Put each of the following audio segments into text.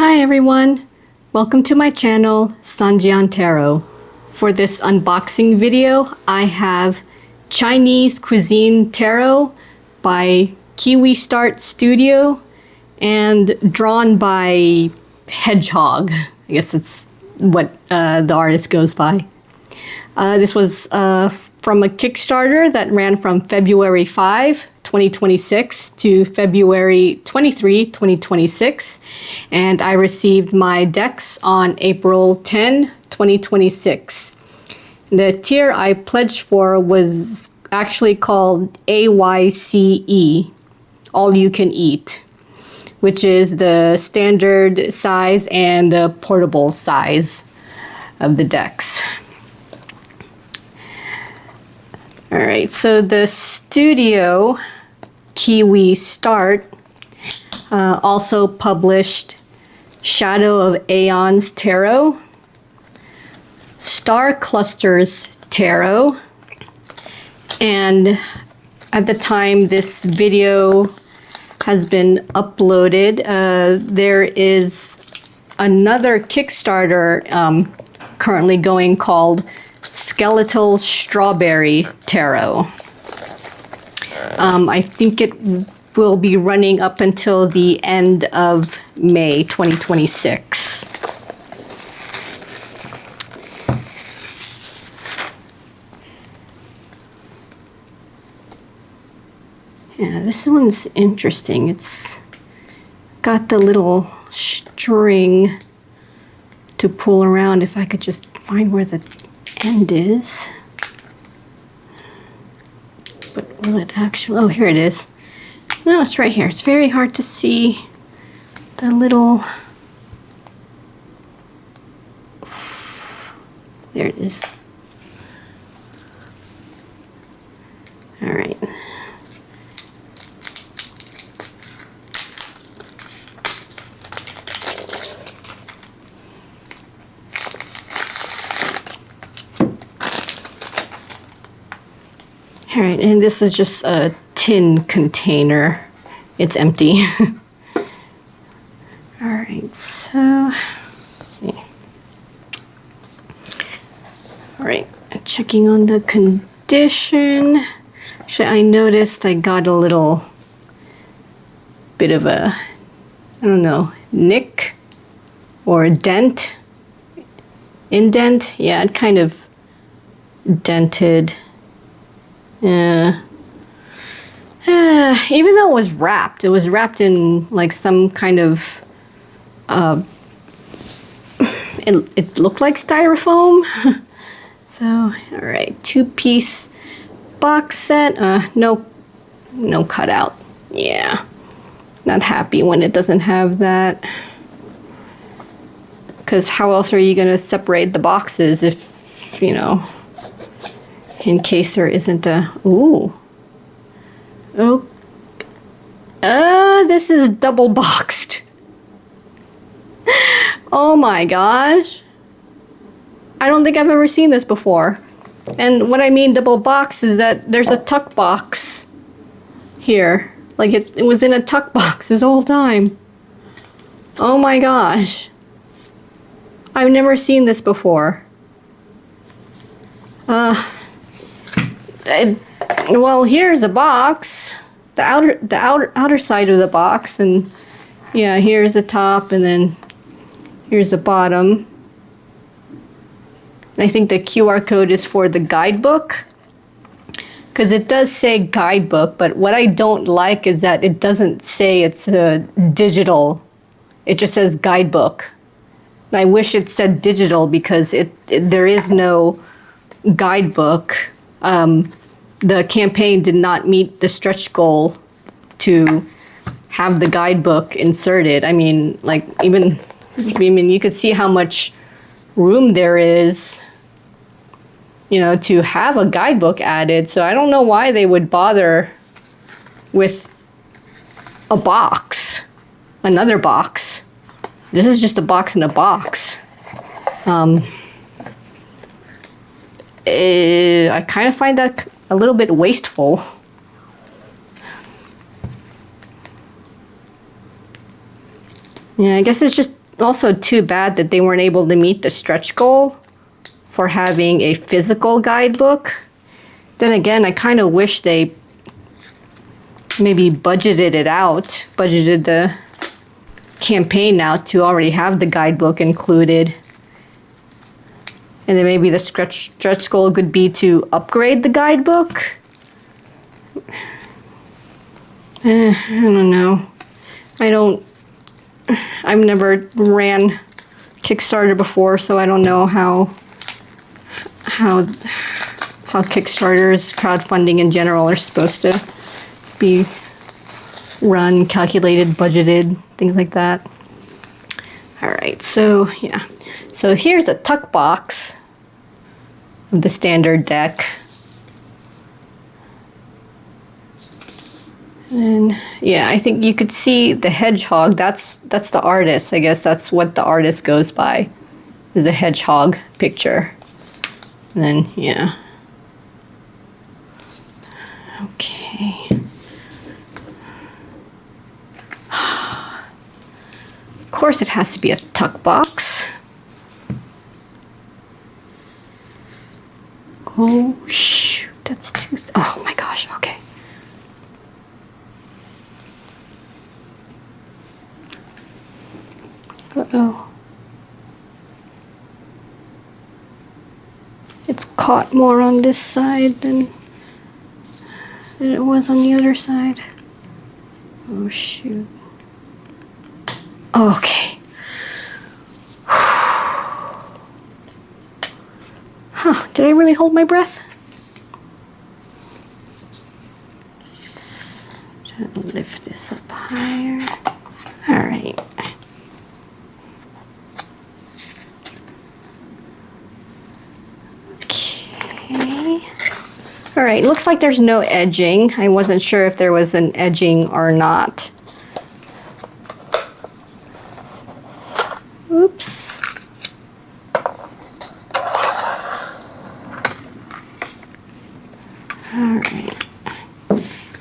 Hi everyone, welcome to my channel Cuisine Tarot. For this unboxing video, I have Chinese Cuisine Tarot by Kiwistart Studio and drawn by Hedgehog. I guess it's what the artist goes by. This was from a Kickstarter that ran from February 5, 2026 to February 23, 2026. And I received my decks on April 10, 2026. The tier I pledged for was actually called AYCE, All You Can Eat, which is the standard size and the portable size of the decks. All right, so the studio, Kiwistart, also published Shadow of Aeons Tarot, Star Clusters Tarot, and at the time this video has been uploaded, there is another Kickstarter currently going called Skeletal Strawberry Tarot. I think it will be running up until the end of May 2026. Yeah, this one's interesting. It's got the little string to pull around. If I could just find where the end is. But will it actually, oh, here it is. No, it's right here. It's very hard to see the little, there it is. All right. All right, and this is just a tin container. It's empty. All right, so, okay. All right, checking on the condition. Actually, I noticed I got a little bit of a, I don't know, nick or a dent, indent. Yeah, it kind of dented. Yeah. Even though it was wrapped in like some kind of, it looked like styrofoam. So, all right, 2-piece box set. No cutout. Yeah, not happy when it doesn't have that. Because how else are you gonna separate the boxes if, you know, in case there isn't a, ooh. Oh, this is double boxed. Oh my gosh. I don't think I've ever seen this before. And what I mean double box is that there's a tuck box here. Like it was in a tuck box this whole time. Oh my gosh. I've never seen this before. Well, here's the box, the outer side of the box, and yeah, here's the top, and then here's the bottom. I think the QR code is for the guidebook, because it does say guidebook, but what I don't like is that it doesn't say it's a digital. It just says guidebook. And I wish it said digital because there is no guidebook. The campaign did not meet the stretch goal to have the guidebook inserted. I mean, like you could see how much room there is, you know, to have a guidebook added. So I don't know why they would bother with a box, another box. This is just a box in a box. I kind of find that a little bit wasteful. Yeah, I guess it's just also too bad that they weren't able to meet the stretch goal for having a physical guidebook. Then again, I kind of wish they maybe budgeted the campaign out to already have the guidebook included. And then maybe the stretch goal could be to upgrade the guidebook. I don't know. I've never ran Kickstarter before, so I don't know how Kickstarters, crowdfunding in general, are supposed to be run, calculated, budgeted, things like that. All right, so yeah. So here's a tuck box of the standard deck. And yeah, I think you could see the hedgehog. That's the artist. I guess that's what the artist goes by, is the hedgehog picture. And then yeah. Okay. Of course, it has to be a tuck box. Oh shoot, that's too. Oh my gosh. Okay. Uh-oh. It's caught more on this side than it was on the other side. Oh shoot. Okay. Huh, did I really hold my breath? Try to lift this up higher. All right. All right, looks like there's no edging. I wasn't sure if there was an edging or not. Oops. All right.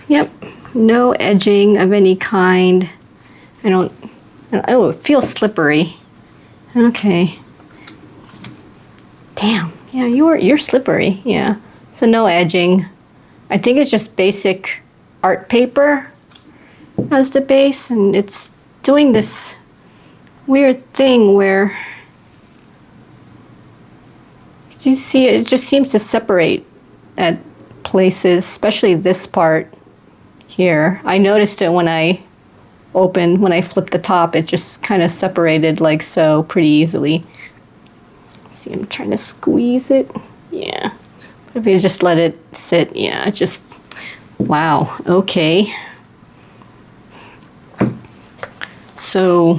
Yep, no edging of any kind. Oh, it feels slippery. Okay. Damn, yeah, you're slippery, yeah. So no edging. I think it's just basic art paper as the base, and it's doing this weird thing where, do you see it just seems to separate at places, especially this part here. I noticed it when I flipped the top, it just kind of separated like so pretty easily. See, I'm trying to squeeze it. Yeah. If you just let it sit, yeah, just, wow, okay. So,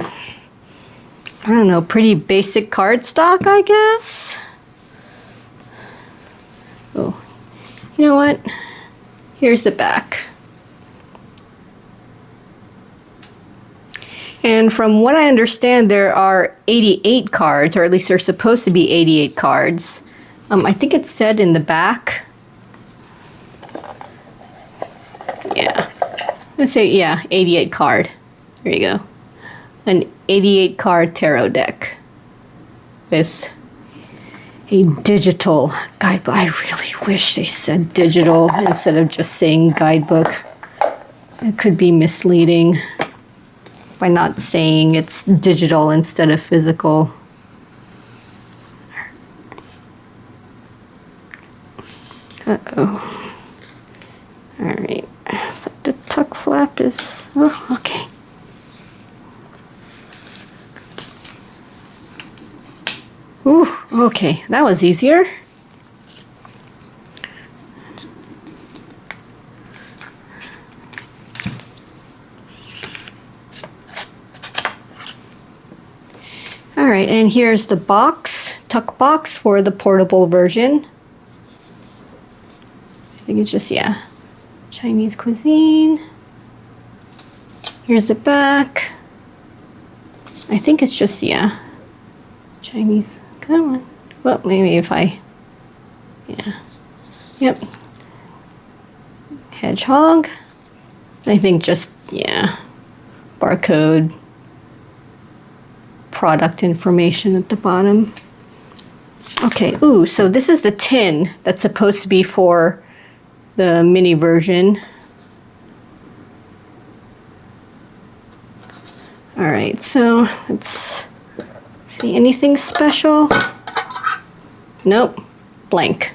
I don't know, pretty basic cardstock, I guess. Oh, you know what? Here's the back. And from what I understand, there are 88 cards, or at least there's supposed to be 88 cards. I think it said in the back. Yeah. Let's say, yeah, 88 card. There you go. An 88 card tarot deck with a digital guidebook. I really wish they said digital instead of just saying guidebook. It could be misleading by not saying it's digital instead of physical. Uh-oh. All right. So the tuck flap is, oh, okay. Ooh, okay. That was easier. All right, and here's the box, tuck box for the portable version. I think it's just, yeah, Chinese cuisine. Here's the back. I think it's just, yeah, Chinese. Come on. Well, maybe if I, yeah. Yep. Hedgehog. I think just, yeah, barcode. product information at the bottom. Okay, ooh, so this is the tin that's supposed to be for the mini version. All right, so let's see, anything special? Nope, blank.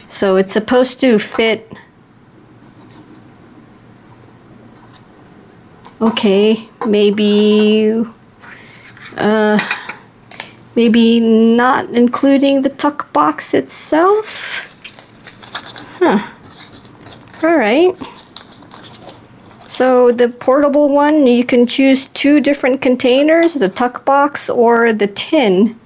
So it's supposed to fit. Okay, maybe maybe not including the tuck box itself. Huh. All right. So the portable one, you can choose 2 different containers, the tuck box or the tin.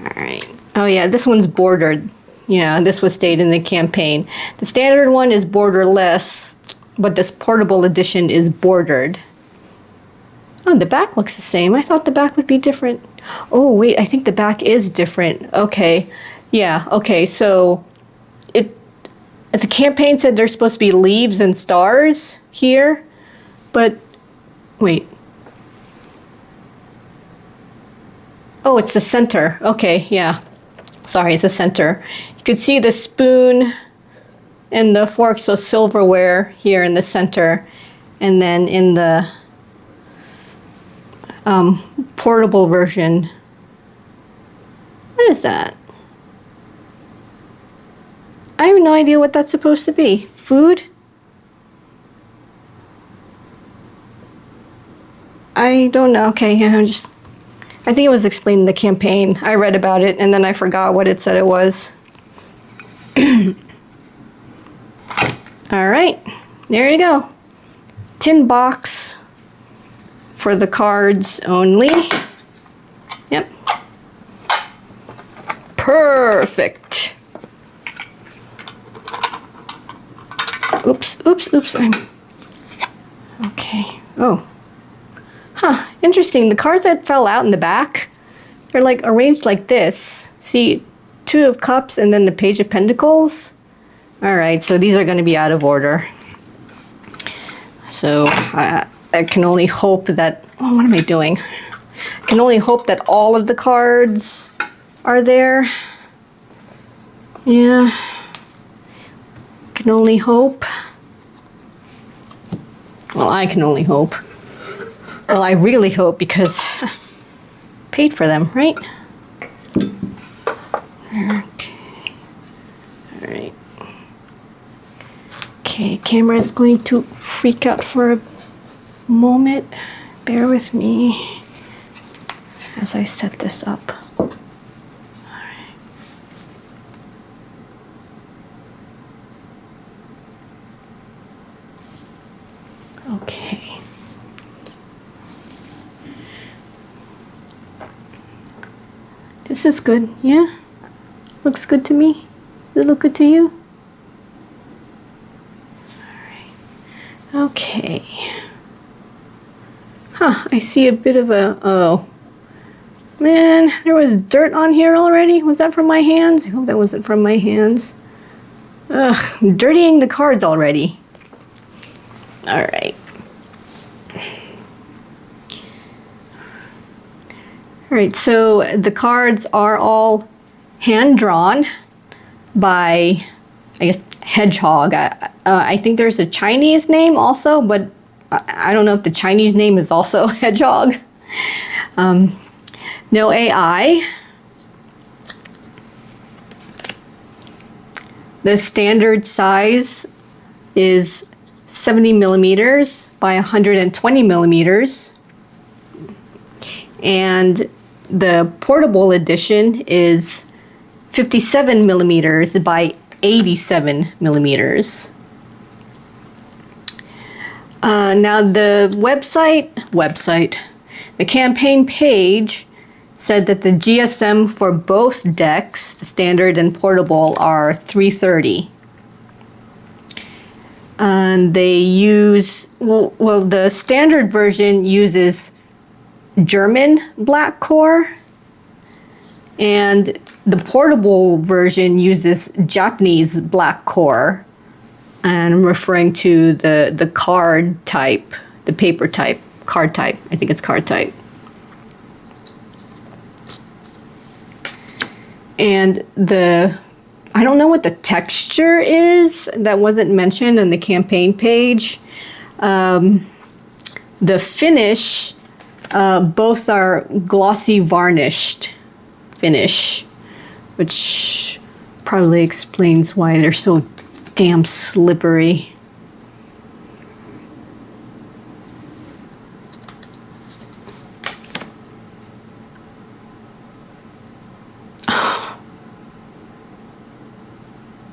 All right. Oh yeah, this one's bordered. Yeah, this was stated in the campaign. The standard one is borderless, but this portable edition is bordered. Oh, the back looks the same. I thought the back would be different. Oh, wait, I think the back is different. Okay. Yeah, okay, so the campaign said there's supposed to be leaves and stars here, but wait. Oh, it's the center. Okay, yeah. Sorry, it's the center. You could see the spoon and the fork, so silverware here in the center. And then in the portable version, what is that? I have no idea what that's supposed to be. Food? I don't know. Okay, yeah, I think it was explained in the campaign. I read about it and then I forgot what it said it was. All right, there you go. Tin box for the cards only. Yep. Perfect. Oops. Okay. Oh. Huh, interesting. The cards that fell out in the back, they're like arranged like this. See, 2 of cups and then the page of pentacles. All right, so these are going to be out of order. So I can only hope that, oh, what am I doing? I can only hope that all of the cards are there. Yeah. Can only hope. Well, I can only hope. Well, I really hope because paid for them, right? Okay. All right. Okay, camera is going to freak out for a moment. Bear with me as I set this up. All right. Okay. This is good, yeah? Looks good to me? Does it look good to you? Alright. Okay. Huh, I see a bit of a, oh. Man, there was dirt on here already. Was that from my hands? I hope that wasn't from my hands. Ugh, dirtying the cards already. Alright. All right, so the cards are all hand-drawn by, I guess, Hedgehog. I think there's a Chinese name also, but I don't know if the Chinese name is also Hedgehog. No AI. The standard size is 70 millimeters by 120 millimeters. And the portable edition is 57 millimeters by 87 millimeters. Now the the campaign page said that the GSM for both decks, the standard and portable, are 330. And they use, well, the standard version uses German black core, and the portable version uses Japanese black core. And I'm referring to the card type, the paper type. card type. I think it's card type. And I don't know what the texture is. That wasn't mentioned in the campaign page. The finish, both are glossy varnished finish, which probably explains why they're so damn slippery.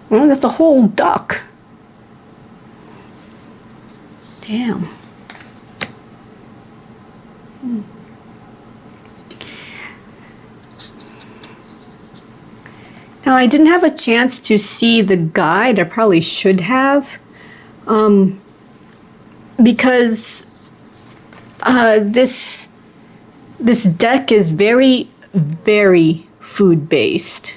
Well, that's a whole duck. Damn. Now, I didn't have a chance to see the guide. I probably should have. Because this deck is very, very food-based.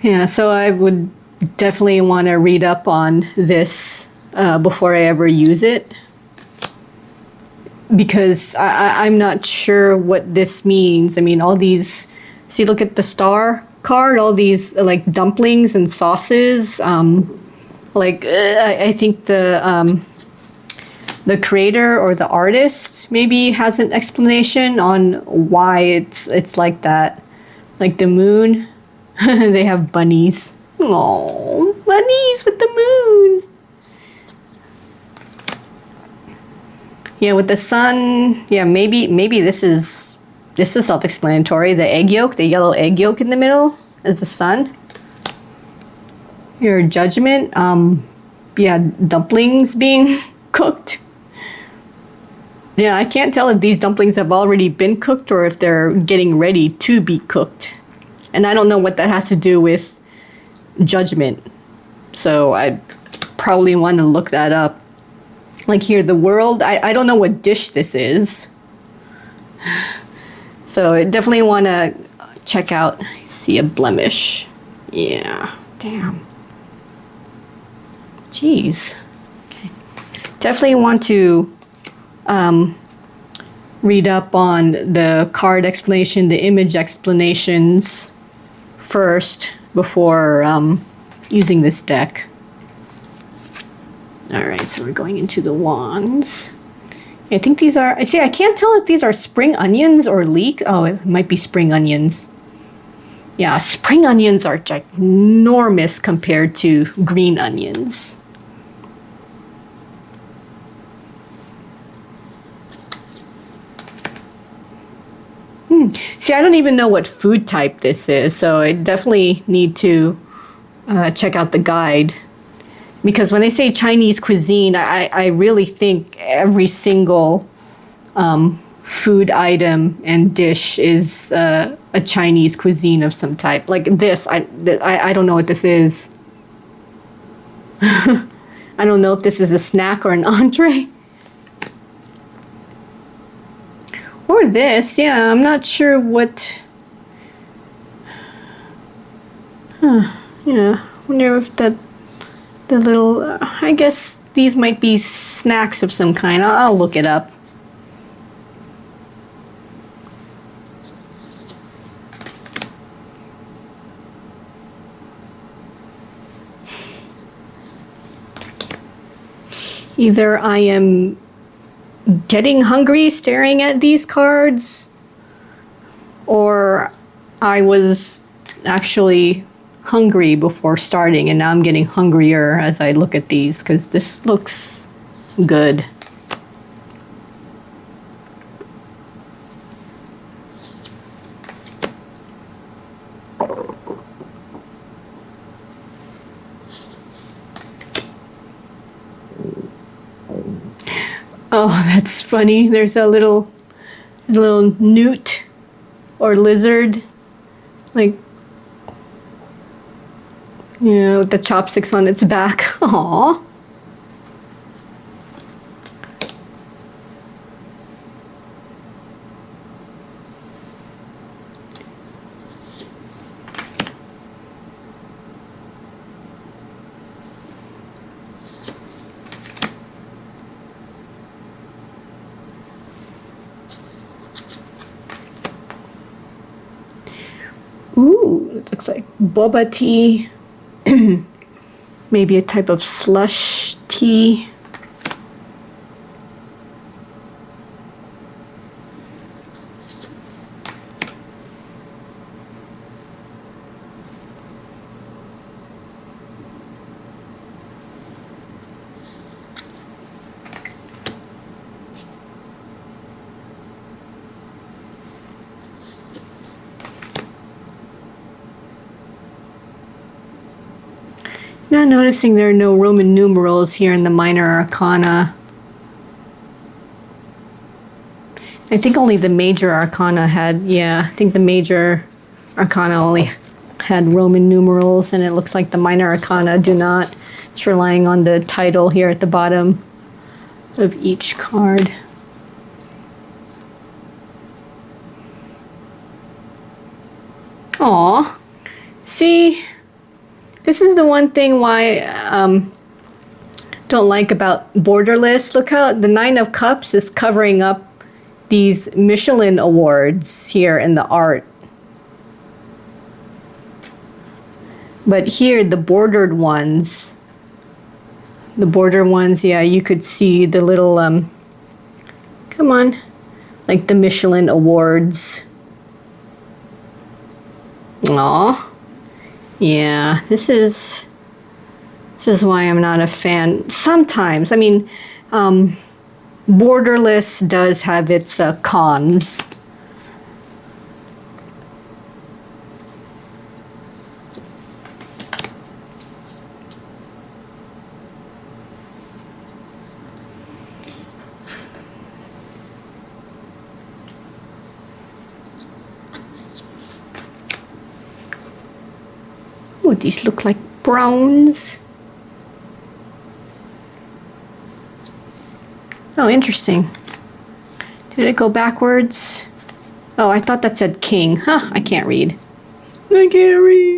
Yeah, so I would definitely want to read up on this before I ever use it, because I'm not sure what this means. I mean, all these, see, look at the star card, all these like dumplings and sauces. I think the creator or the artist maybe has an explanation on why it's like that. Like the moon. They have bunnies. Oh, bunnies with the moon. Yeah, with the sun. Yeah, maybe this is self-explanatory. The egg yolk, the yellow egg yolk in the middle is the sun. Your judgment. Yeah, dumplings being cooked. Yeah, I can't tell if these dumplings have already been cooked or if they're getting ready to be cooked. And I don't know what that has to do with judgment. So I probably want to look that up. Like here, the world, I don't know what dish this is. So I definitely want to check out. I see a blemish. Yeah, damn. Jeez. Okay. Definitely want to read up on the card explanation, the image explanations first before using this deck. All right, so we're going into the wands. I think these are, see, I can't tell if these are spring onions or leek. Oh, it might be spring onions. Yeah, spring onions are ginormous compared to green onions. See, I don't even know what food type this is, so I definitely need to check out the guide. Because when they say Chinese cuisine, I really think every single food item and dish is a Chinese cuisine of some type. Like this, I don't know what this is. I don't know if this is a snack or an entree. Or this, yeah, I'm not sure what. Yeah, wonder if the little, I guess these might be snacks of some kind. I'll look it up. Either I am getting hungry staring at these cards, or I was actually hungry before starting and now I'm getting hungrier as I look at these because this looks good. Oh, that's funny. There's a little newt or lizard, like, you know, with the chopsticks on its back. Aww. Ooh, it looks like boba tea. Maybe a type of slush tea. Now noticing there are no Roman numerals here in the minor arcana. I think only the major arcana had, yeah, I think the major arcana only had Roman numerals, and it looks like the minor arcana do not. It's relying on the title here at the bottom of each card. Aw, see? This is the one thing why don't like about Borderless. Look how the Nine of Cups is covering up these Michelin awards here in the art. But here, the bordered ones, yeah, you could see the little, come on, like the Michelin awards. Aw. Yeah, this is why I'm not a fan. Sometimes, I mean, Borderless does have its cons. Oh, these look like browns. Oh, interesting. Did it go backwards? Oh, I thought that said king. Huh, I can't read. I can't read.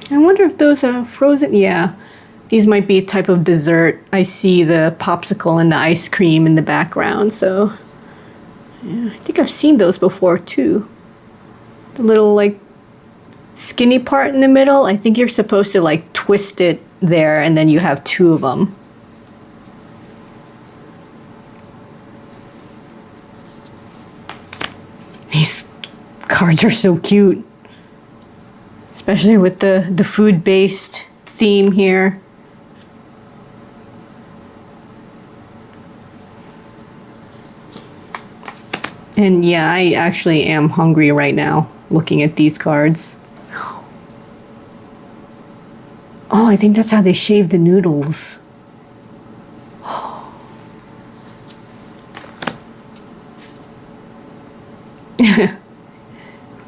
I wonder if those are frozen. Yeah, these might be a type of dessert. I see the popsicle and the ice cream in the background, so yeah, I think I've seen those before too. The little like skinny part in the middle, I think you're supposed to like twist it there and then you have two of them. These cards are so cute. Especially with the food-based theme here. And yeah, I actually am hungry right now looking at these cards. Oh, I think that's how they shave the noodles.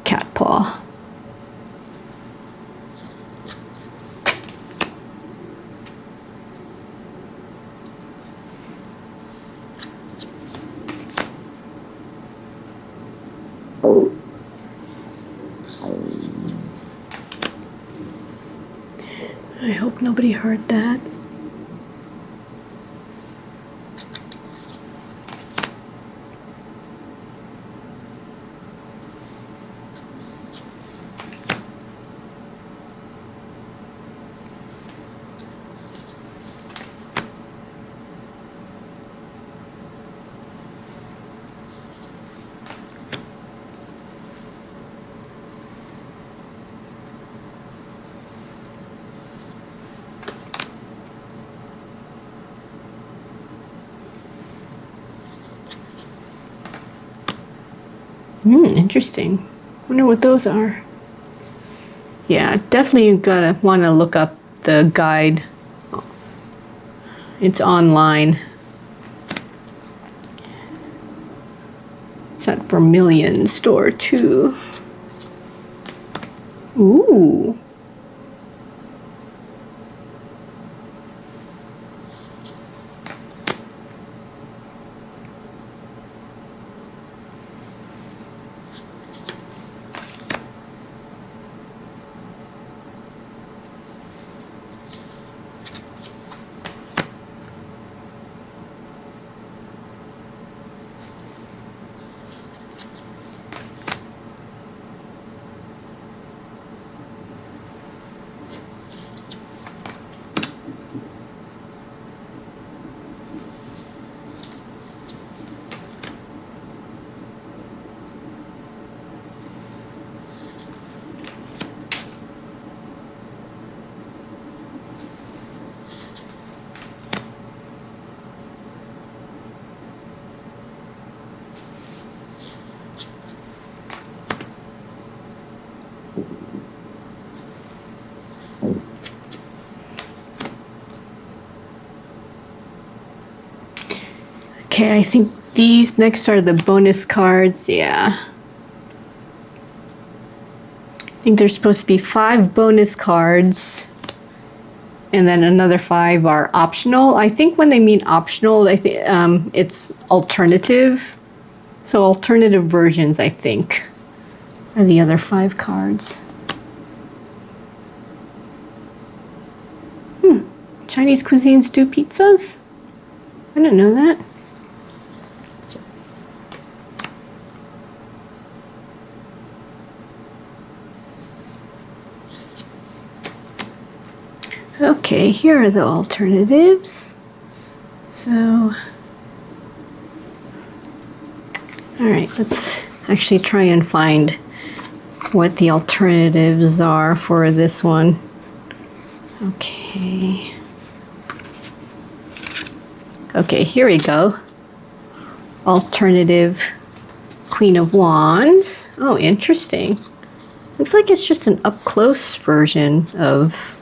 Cat paw. I hope nobody heard that. Interesting. Wonder what those are. Yeah, definitely gotta want to look up the guide. It's online. It's at Vermilion store too. Ooh. Okay, I think these next are the bonus cards. Yeah. I think there's supposed to be 5 bonus cards. And then another 5 are optional. I think when they mean optional, I think it's alternative. So alternative versions, I think, are the other 5 cards. Chinese cuisines do pizzas? I didn't know that. Okay, here are the alternatives. So, all right, let's actually try and find what the alternatives are for this one. Okay. Okay, here we go. Alternative Queen of Wands. Oh, interesting. Looks like it's just an up-close version of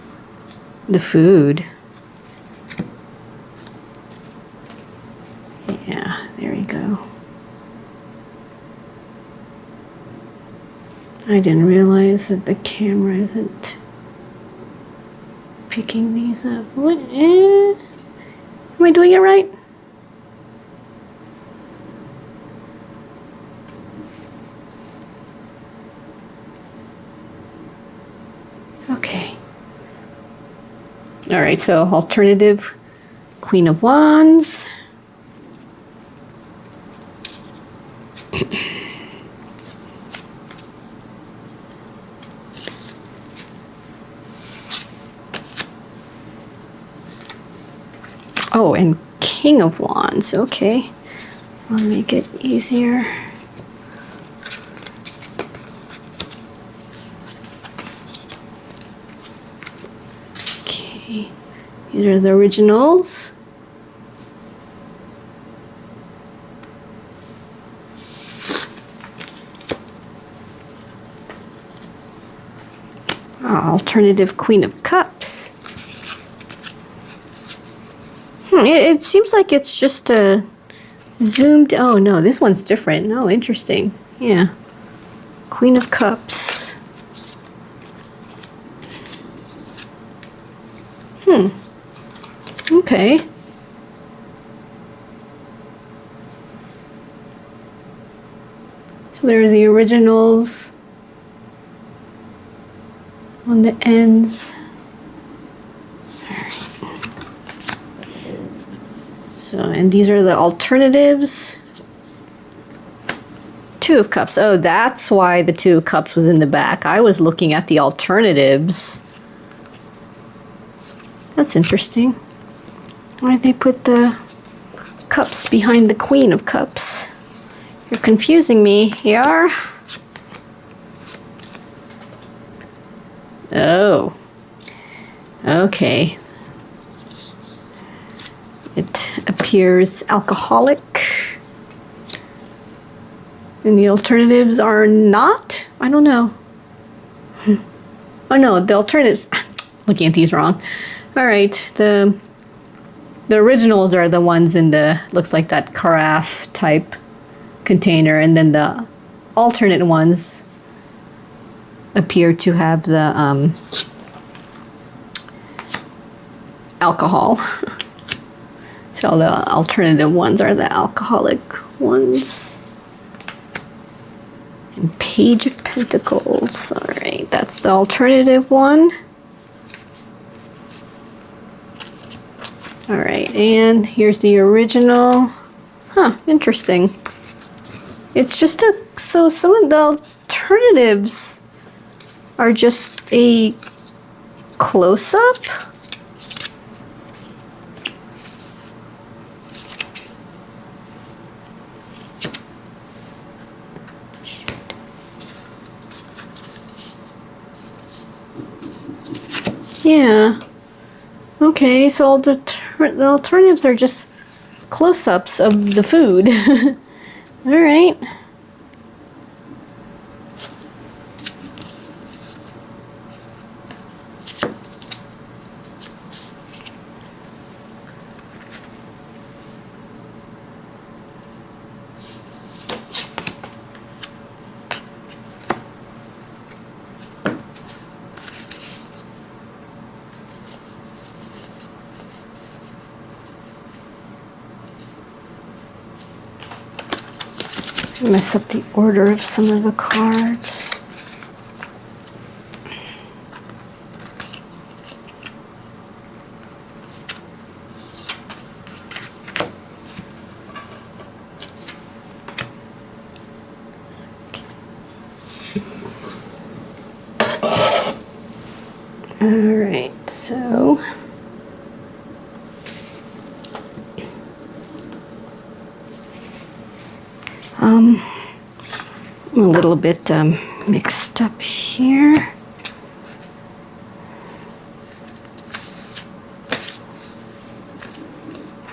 the food. Yeah, there we go. I didn't realize that the camera isn't picking these up. What? Am I doing it right? Okay. All right, so alternative Queen of Wands. Oh, and King of Wands. Okay. I'll make it easier. Okay. These are the originals. Alternative Queen of Cups. It seems like it's just a zoomed. Oh no, this one's different. Oh, interesting. Yeah. Queen of Cups. Okay. So there are the originals on the ends. So, and these are the alternatives. 2 of Cups. Oh, that's why the 2 of Cups was in the back. I was looking at the alternatives. That's interesting. Why'd they put the cups behind the Queen of Cups? You're confusing me here. Oh. Okay. It appears alcoholic. And the alternatives are not? I don't know. Oh no, the alternatives. Looking at these wrong. All right, the originals are the ones in the, looks like that carafe type container, and then the alternate ones appear to have the alcohol. So the alternative ones are the alcoholic ones. And Page of Pentacles. All right, that's the alternative one. All right, and here's the original. Huh, interesting. It's just so some of the alternatives are just a close-up. Yeah. Okay, so all the alternatives are just close-ups of the food. All right. Mess up the order of some of the cards. All right, so I'm a little bit mixed up here.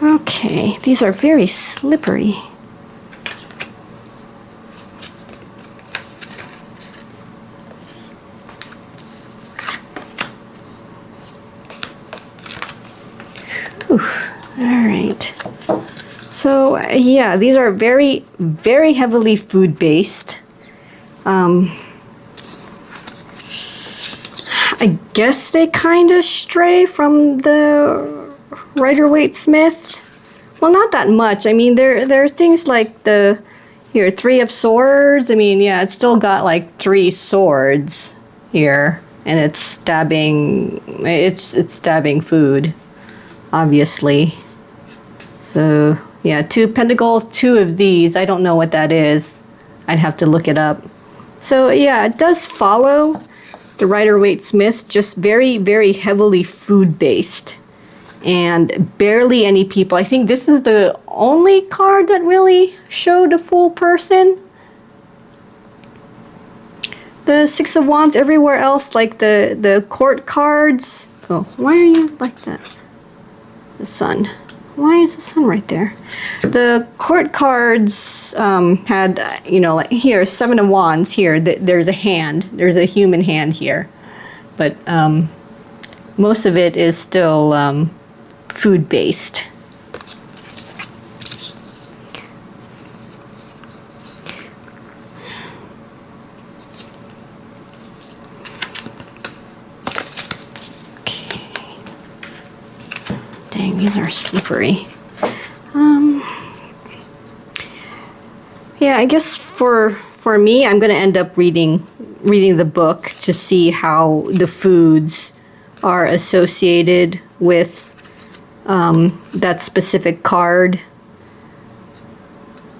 Okay, these are very slippery. Whew. All right. So yeah, these are very, very heavily food-based. I guess they kind of stray from the Rider-Waite-Smith. Well, not that much. I mean, there are things like the Three of Swords. I mean, yeah, it's still got like 3 swords here, and it's stabbing. It's stabbing food, obviously. So yeah, 2 pentacles, 2 of these. I don't know what that is. I'd have to look it up. So yeah, it does follow the Rider-Waite-Smith, just very, very heavily food-based. And barely any people. I think this is the only card that really showed a full person. The Six of Wands, everywhere else, like the court cards. Oh, why are you like that? The Sun. Why is the Sun right there? The court cards had, you know, like here, 7 of Wands here. There's a hand. There's a human hand here. But most of it is still food-based. Dang, these are slippery. Yeah, I guess for me, I'm going to end up reading the book to see how the foods are associated with that specific card.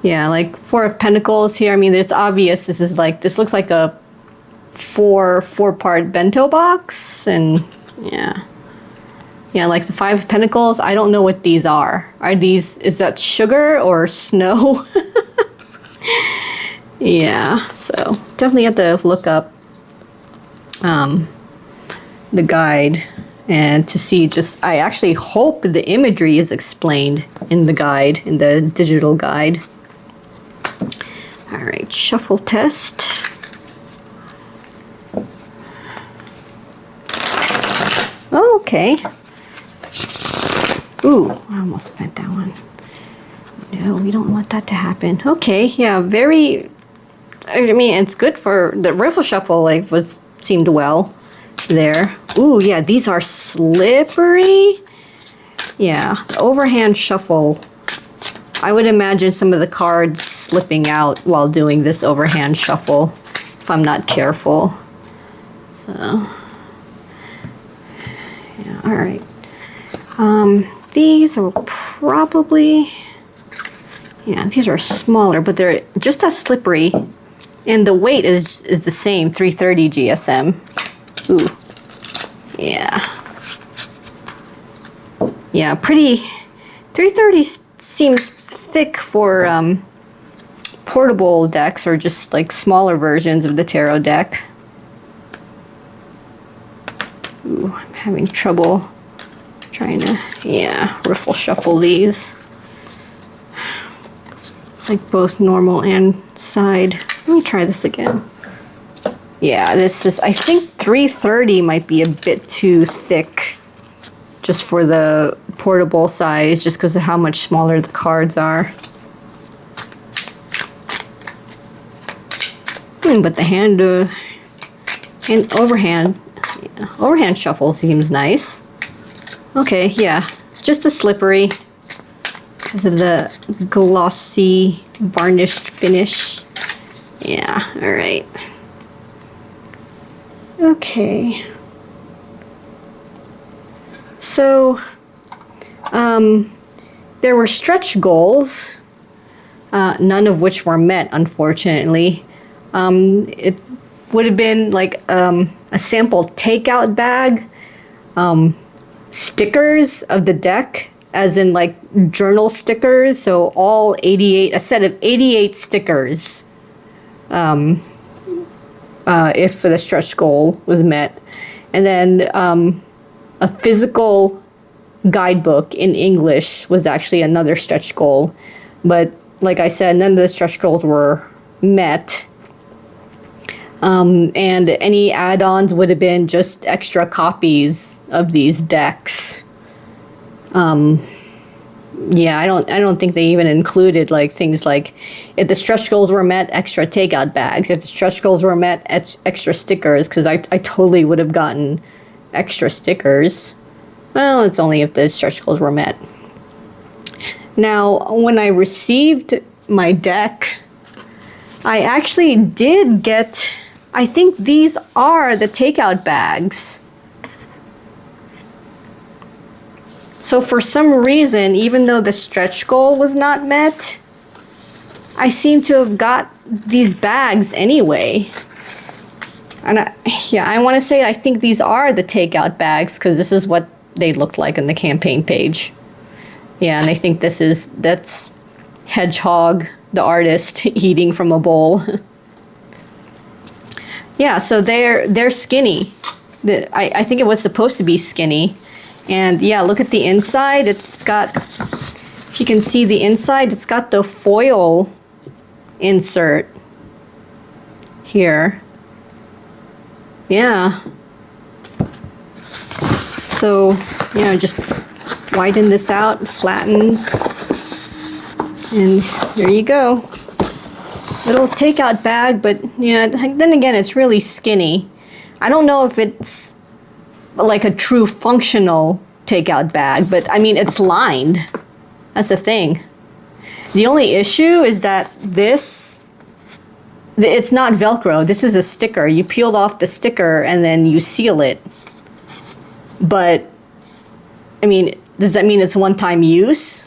Yeah, like 4 of Pentacles here. I mean, it's obvious. This looks like a four-part bento box, and yeah. Yeah, like the 5 of Pentacles, I don't know what these are. Is that sugar or snow? Yeah, so definitely have to look up the guide and to see I actually hope the imagery is explained in the guide, in the digital guide. All right, shuffle test. Oh, okay. Ooh, I almost spent that one. No, we don't want that to happen. Okay, yeah, very. I mean, it's good for the riffle shuffle. Like seemed well there. Ooh, yeah, these are slippery. Yeah, the overhand shuffle. I would imagine some of the cards slipping out while doing this overhand shuffle if I'm not careful. So, yeah, all right. These are probably, yeah, these are smaller, but they're just as slippery. And the weight is the same, 330 GSM. Ooh, yeah. Yeah, pretty, 330 seems thick for portable decks or just like smaller versions of the tarot deck. Ooh, I'm having trouble trying to, yeah, riffle shuffle these. Like both normal and side. Let me try this again. Yeah, this is, I think 330 might be a bit too thick just for the portable size, just because of how much smaller the cards are. But the hand overhand, yeah, overhand shuffle seems nice. Okay, yeah, just a slippery. because of the glossy varnished finish. Yeah, all right. Okay. So, there were stretch goals, none of which were met, unfortunately. It would have been like a sample takeout bag, stickers of the deck, as in like journal stickers, so all 88, a set of 88 stickers, if the stretch goal was met. And then a physical guidebook in English was actually another stretch goal. But like I said, none of the stretch goals were met. And any add-ons would have been just extra copies of these decks. Yeah, I don't think they even included like things like, if the stretch goals were met, extra takeout bags. If the stretch goals were met, extra stickers, because I totally would have gotten extra stickers. Well, it's only if the stretch goals were met. Now, when I received my deck, I actually did get, I think these are the takeout bags. So for some reason, even though the stretch goal was not met, I seem to have got these bags anyway. And I want to say I think these are the takeout bags, because this is what they looked like on the campaign page. Yeah, and I think that's Hedgehog, the artist, eating from a bowl. Yeah, so they're skinny. I think it was supposed to be skinny. And yeah, look at the inside. It's got, if you can see the inside, it's got the foil insert here. Yeah. So, just widen this out, flattens, and there you go. Little takeout bag, but yeah, then again, it's really skinny. I don't know if it's like a true functional takeout bag, but I mean, it's lined. That's the thing. The only issue is that it's not Velcro. This is a sticker. You peeled off the sticker and then you seal it. But, I mean, does that mean it's one-time use?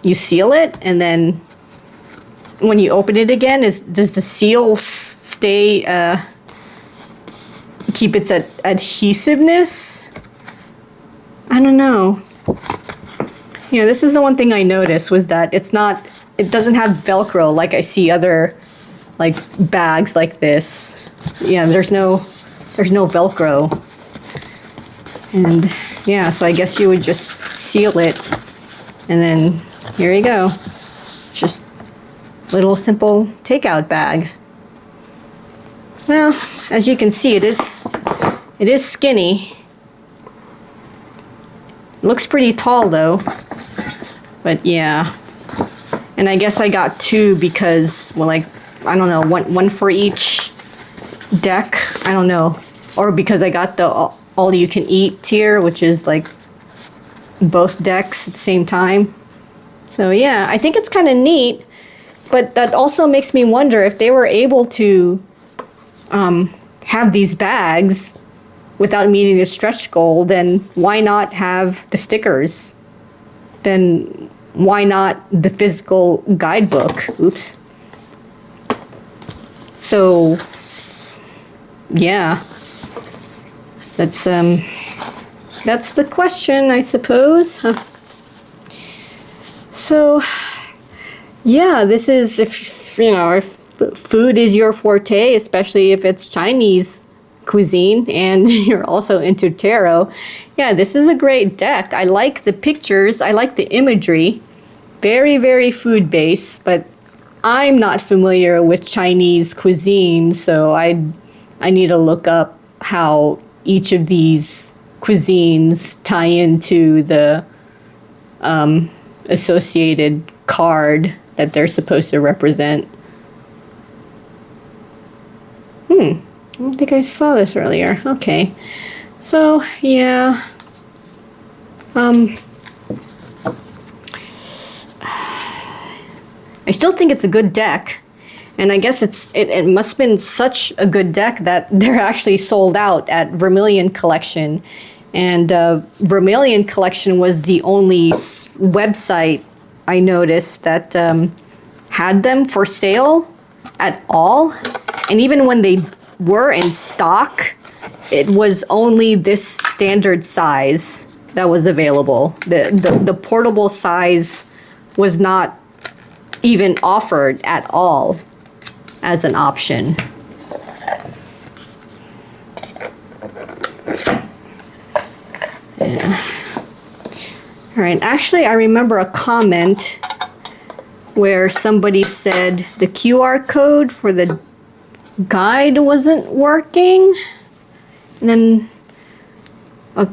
You seal it, and then when you open it again, does the seal stay, keep its adhesiveness? I don't know. Yeah, this is the one thing I noticed, was that it doesn't have Velcro like I see other like bags like this. Yeah, there's no Velcro. And yeah, so I guess you would just seal it, and then here you go. Just little simple takeout bag. Well, as you can see, it is skinny. Looks pretty tall though. But yeah. And I guess I got two because, well, like, I don't know, one for each deck. I don't know. Or because I got the all you can eat tier, which is like both decks at the same time. So yeah, I think it's kind of neat. But that also makes me wonder if they were able to have these bags without meeting the stretch goal, then why not have the stickers? Then why not the physical guidebook? Oops. So, yeah. That's the question, I suppose. So, yeah, this is, if food is your forte, especially if it's Chinese cuisine and you're also into tarot, yeah, this is a great deck. I like the pictures, I like the imagery. Very, very food based, but I'm not familiar with Chinese cuisine, so I need to look up how each of these cuisines tie into the associated card that they're supposed to represent. I don't think I saw this earlier. Okay. So, yeah. I still think it's a good deck. And I guess it must have been such a good deck that they're actually sold out at Vermilion Collection. And Vermilion Collection was the only website I noticed that had them for sale at all. And even when they were in stock, it was only this standard size that was available. The portable size was not even offered at all as an option. Yeah. All right, actually I remember a comment where somebody said the QR code for the guide wasn't working, and then a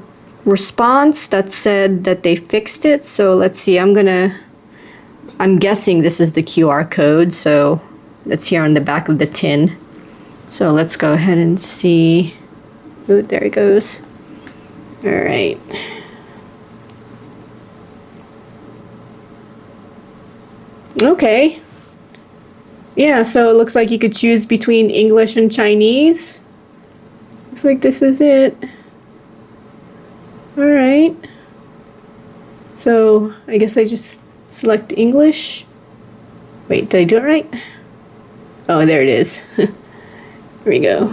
response that said that they fixed it. So let's see, I'm guessing this is the QR code, so that's here on the back of the tin. So let's go ahead and see. Ooh, there it goes. All right. Okay. Yeah, so it looks like you could choose between English and Chinese. Looks like this is it. All right. So I guess I just select English. Wait, did I do it right? Oh, there it is. Here we go.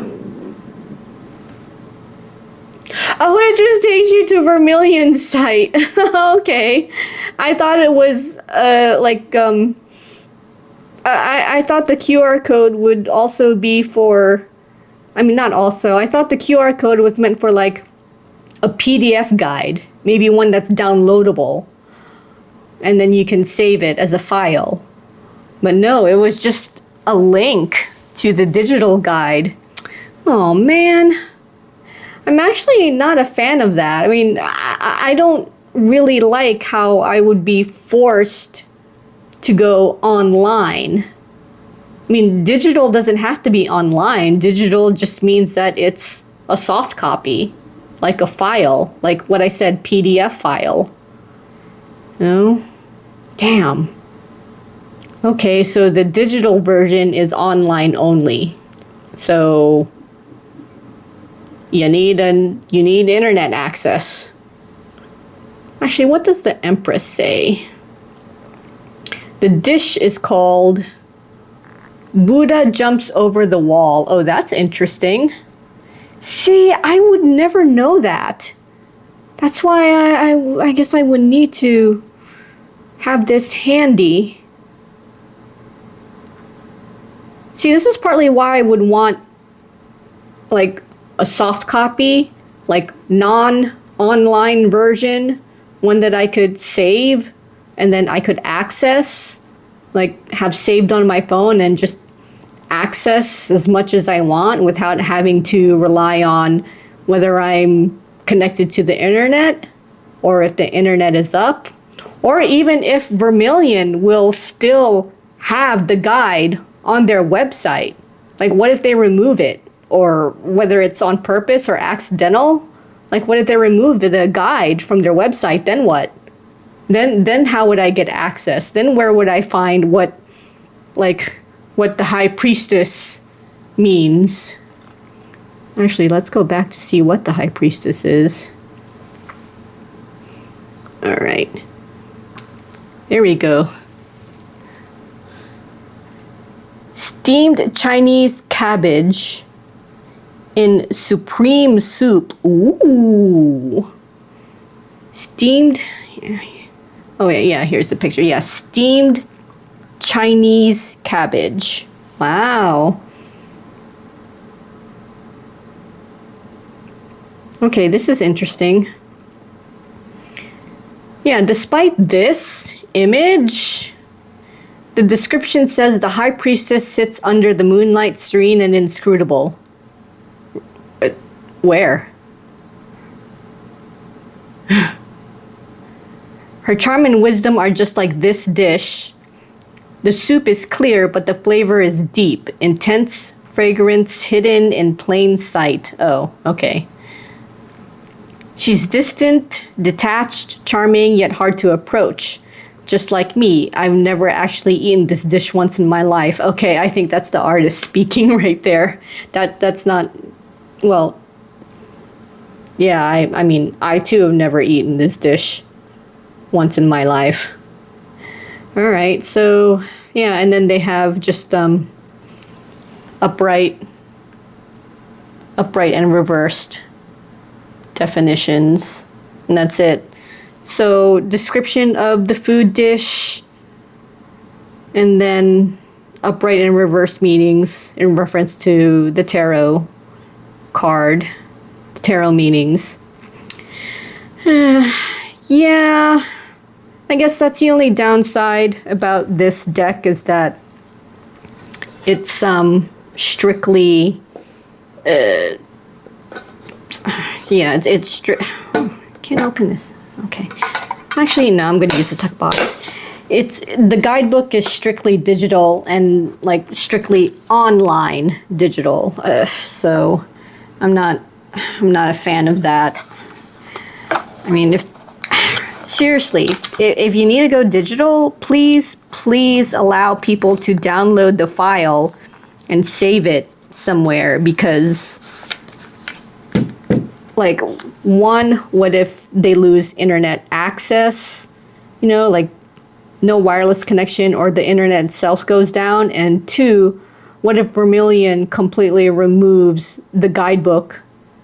Oh, it just takes you to Vermilion's site. Okay. I thought it was I thought the QR code would also be for, I mean, not also. I thought the QR code was meant for like a PDF guide, maybe one that's downloadable, and then you can save it as a file. But no, it was just a link to the digital guide. Oh man, I'm actually not a fan of that. I mean, I don't really like how I would be forced to go online. I mean, digital doesn't have to be online. Digital just means that it's a soft copy, like a file, like what I said, PDF file. No? Damn. Okay, so the digital version is online only. So you need internet access. Actually, what does the Empress say? The dish is called Buddha Jumps Over the Wall. Oh, that's interesting. See, I would never know that. That's why I guess I would need to have this handy. See, this is partly why I would want like a soft copy, like non-online version, one that I could save and then I could access, like have saved on my phone and just access as much as I want without having to rely on whether I'm connected to the internet or if the internet is up, or even if Vermilion will still have the guide on their website. Like what if they remove it, or whether it's on purpose or accidental? Like what if they remove the guide from their website, then what? Then how would I get access? Then where would I find what the High Priestess means? Actually, let's go back to see what the High Priestess is. All right. There we go. Steamed Chinese cabbage in supreme soup. Ooh. Steamed. Oh, yeah, here's the picture. Yeah, steamed Chinese cabbage. Wow. Okay, this is interesting. Yeah, despite this image, the description says the High Priestess sits under the moonlight, serene and inscrutable. But where? Her charm and wisdom are just like this dish. The soup is clear, but the flavor is deep. Intense fragrance hidden in plain sight. Oh, okay. She's distant, detached, charming, yet hard to approach. just like me, I've never actually eaten this dish once in my life. Okay, I think that's the artist speaking right there. That's not, well, yeah, I mean, I too have never eaten this dish once in my life. All right, so yeah, and then they have just upright and reversed definitions, and that's it. So description of the food dish, and then upright and reversed meanings in reference to the tarot card, the tarot meanings. Yeah, I guess that's the only downside about this deck, is that it's strictly yeah, it's can't open this. Okay, actually no, I'm gonna use the tuck box. The guidebook is strictly digital and like strictly online digital, so I'm not a fan of that. I mean, seriously, if you need to go digital, please allow people to download the file and save it somewhere, because like, one, what if they lose internet access? You know, like no wireless connection, or the internet itself goes down. And two, what if Vermilion completely removes the guidebook,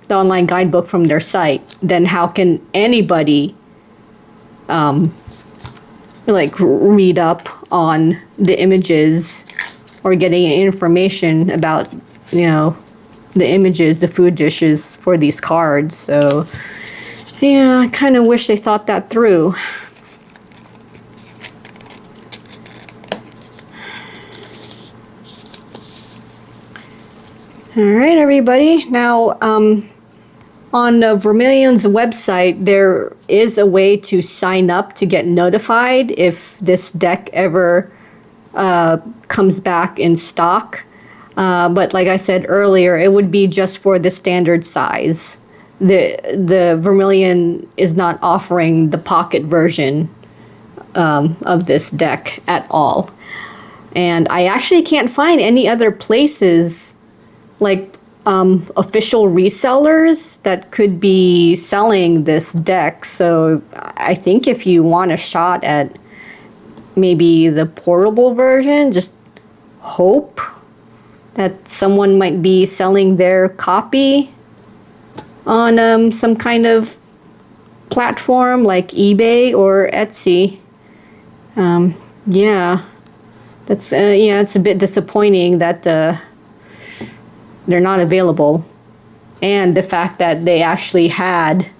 the online guidebook, from their site? Then how can anybody like read up on the images or getting information about, you know, the images, the food dishes for these cards? So yeah, I kind of wish they thought that through. All right, everybody. Now, on Vermilion's website, there is a way to sign up to get notified if this deck ever comes back in stock. But like I said earlier, it would be just for the standard size. The Vermilion is not offering the pocket version of this deck at all. And I actually can't find any other places, like official resellers, that could be selling this deck. So I think if you want a shot at maybe the portable version, just hope that someone might be selling their copy on some kind of platform like eBay or Etsy. Yeah, that's yeah, it's a bit disappointing that they're not available, and the fact that they actually had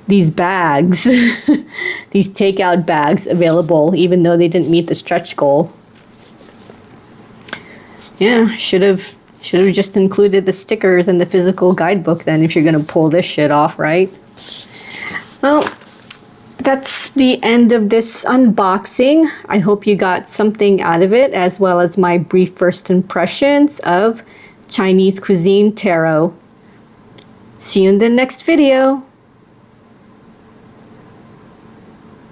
these bags, these takeout bags available, even though they didn't meet the stretch goal. Yeah, should have just included the stickers and the physical guidebook then, if you're gonna pull this shit off, right? Well, that's the end of this unboxing. I hope you got something out of it, as well as my brief first impressions of Chinese Cuisine Tarot. See you in the next video.